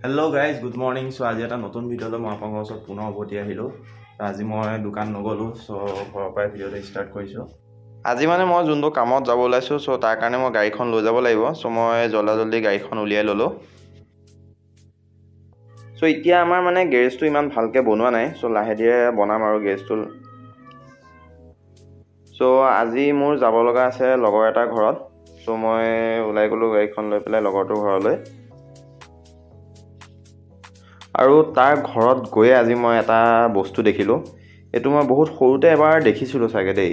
Hello guys, good morning. So আজি এটা নতুন ভিডিঅ'লৈ মই আপোনালোকৰ ওচৰত পুনৰ উভতি আহিলোঁ। আজি মই দোকান নগ'লোঁ, সো ঘৰৰ পৰাই ভিডিঅ'টো ষ্টাৰ্ট কৰিছোঁ। আজি মানে মই যোনটো কামত যাব ওলাইছোঁ, সো তাৰ কাৰণে মই গাড়ীখন লৈ যাব লাগিব। সো মই জল্দি গাড়ীখন উলিয়াই ল'লোঁ। সো এতিয়া আমাৰ মানে গেৰেজটো ইমান ভালকৈ বনোৱা নাই, সো লাহে ধীৰে বনাম আৰু গেৰেজটো। সো আজি মোৰ যাব লগা আছে লগৰ এটাৰ ঘৰত। সো মই ওলাই গ'লোঁ গাড়ীখন লৈ পেলাই লগৰটোৰ ঘৰলৈ। আৰু তাৰ ঘৰত গৈ আজি মই এটা বস্তু দেখিলোঁ। এইটো মই বহুত সৰুতে এবাৰ দেখিছিলোঁ চাগে দেই।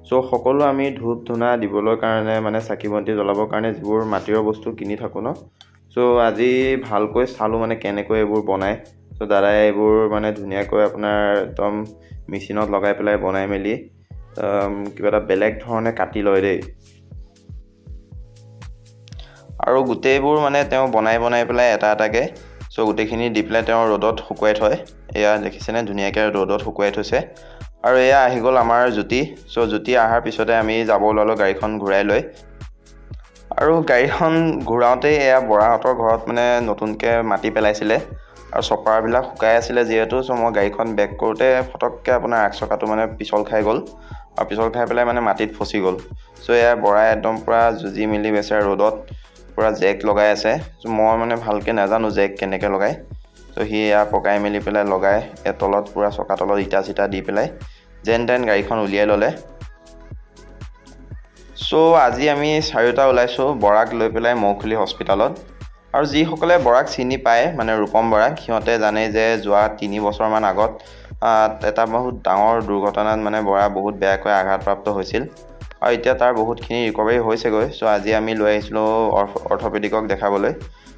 সো সকলো আমি ধূপ ধূনা দিবলৈ কাৰণে মানে চাকি বন্তি জ্বলাবৰ কাৰণে যিবোৰ মাটিৰ বস্তু কিনি থাকোঁ ন। সো আজি ভালকৈ চালোঁ মানে কেনেকৈ এইবোৰ বনায়। সো দাদাই এইবোৰ মানে ধুনীয়াকৈ আপোনাৰ একদম মেচিনত লগাই পেলাই বনাই মেলি কিবা এটা বেলেগ ধৰণে কাটি লয় দেই। আৰু গোটেইবোৰ মানে তেওঁ বনাই পেলাই এটা এটাকৈ সো গোটেইখিনি দি পেলাই তেওঁ ৰ'দত শুকুৱাই থয়। এয়া দেখিছেনে ধুনীয়াকৈ ৰ'দত শুকুৱাই থৈছে। আৰু এয়া আহি গ'ল আমাৰ জ্যোতি। সো জ্যোতি অহাৰ পিছতে আমি যাব ওলালোঁ গাড়ীখন ঘূৰাই লৈ। আৰু গাড়ীখন ঘূৰাওঁতেই এয়া বৰাহঁতৰ ঘৰত মানে নতুনকৈ মাটি পেলাইছিলে আৰু চপাৰবিলাক শুকাই আছিলে যিহেতু। সো মই গাড়ীখন বেক কৰোঁতে ফটককৈ আপোনাৰ আগ চকাটো মানে পিছল খাই গ'ল আৰু পিছল খাই পেলাই মানে মাটিত ফচি গ'ল। সো এয়া বৰাই একদম পূৰা যুঁজি মেলি বেচেৰা ৰ'দত পূৰা জেক লগাই আছে। মই মানে ভালকৈ নাজানো জেক কেনেকৈ লগায়। সো সি এয়া পকাই মেলি পেলাই লগাই তলত পূৰা চকা তলত ইটা চিটা দি পেলাই যেন তেন গাড়ীখন উলিয়াই ল'লে। সো আজি আমি চাৰিওটা ওলাইছোঁ বৰাক লৈ পেলাই মৌখুলি হস্পিটালত। আৰু যিসকলে বৰাক চিনি পায় মানে ৰূপম বৰাক, সিহঁতে জানে যে যোৱা 3 বছৰমান আগত এটা বহুত ডাঙৰ দুৰ্ঘটনাত মানে বৰা বহুত বেয়াকৈ আঘাতপ্ৰাপ্ত হৈছিল। আৰু এতিয়া তাৰ বহুতখিনি ৰিকভাৰী হৈছেগৈ। সো আজি আমি লৈ আহিছিলোঁ অৰ্থপেডিকক দেখাবলৈ।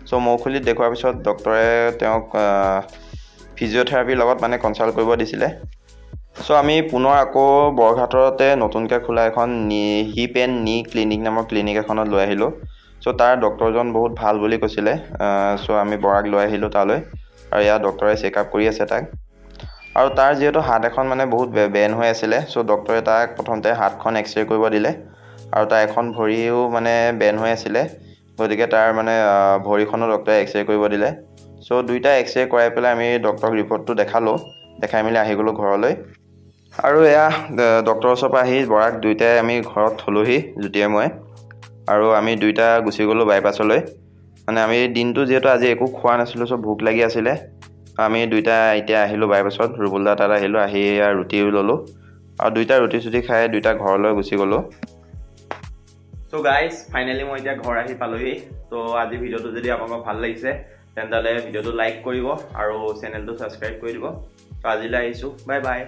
সো মৌখুলিত দেখুৱাৰ পিছত ডক্টৰে তেওঁক ফিজিঅ'থেৰাপিৰ লগত মানে কনচাল্ট কৰিব দিছিলে। সো আমি পুনৰ আকৌ বৰঘাটতে নতুনকৈ খোলা এখন হিপ এণ্ড নি ক্লিনিক নামৰ ক্লিনিক এখনত লৈ আহিলোঁ। সো তাৰ ডক্টৰজন বহুত ভাল বুলি কৈছিলে। সো আমি বৰাক লৈ আহিলোঁ তালৈ আৰু ইয়াত ডক্টৰে চেকআপ কৰি আছে তাক। আৰু তাৰ যিহেতু হাত এখন মানে বহুত বেন হৈ আছিলে, সো ডক্টৰে তাক প্ৰথমতে হাতখন এক্সৰে কৰিব দিলে। আৰু তাৰ এখন ভৰিও মানে বেন হৈ আছিলে, গতিকে তাৰ মানে ভৰিখনো ডক্টৰে এক্সৰে কৰিব দিলে। সো দুইটা এক্সৰে কৰাই পেলাই আমি ডক্টৰক ৰিপৰ্টটো দেখাই মেলি আহি গ'লোঁ ঘৰলৈ। আৰু এয়া ডক্টৰৰ ওচৰৰ পৰা আহি বৰাক দুইটাই আমি ঘৰত থ'লোহি জ্যোতিয়ে মই। আৰু আমি দুইটা গুচি গ'লোঁ বাইপাছলৈ। মানে আমি দিনটো যিহেতু আজি একো খোৱা নাছিলোঁ, সব ভোক লাগি আছিলে। আমি দুইটা এতিয়া আহিলোঁ বাইপাছত, ৰুবুলদা তাত আহিলোঁ, আহি ৰুটিও ল'লোঁ আৰু দুইটা ৰুটি চুটি খাই দুইটা ঘৰলৈ গুচি গ'লোঁ। চ' গাইজ ফাইনেলি মই এতিয়া ঘৰ আহি পালোহি। ত' আজি ভিডিঅ'টো যদি আপোনালোকৰ ভাল লাগিছে তেন্তে ভিডিঅ'টো লাইক কৰিব আৰু চেনেলটো ছাবস্ক্ৰাইব কৰি দিব। ত' আজিলৈ আহিছোঁ, বাই বাই।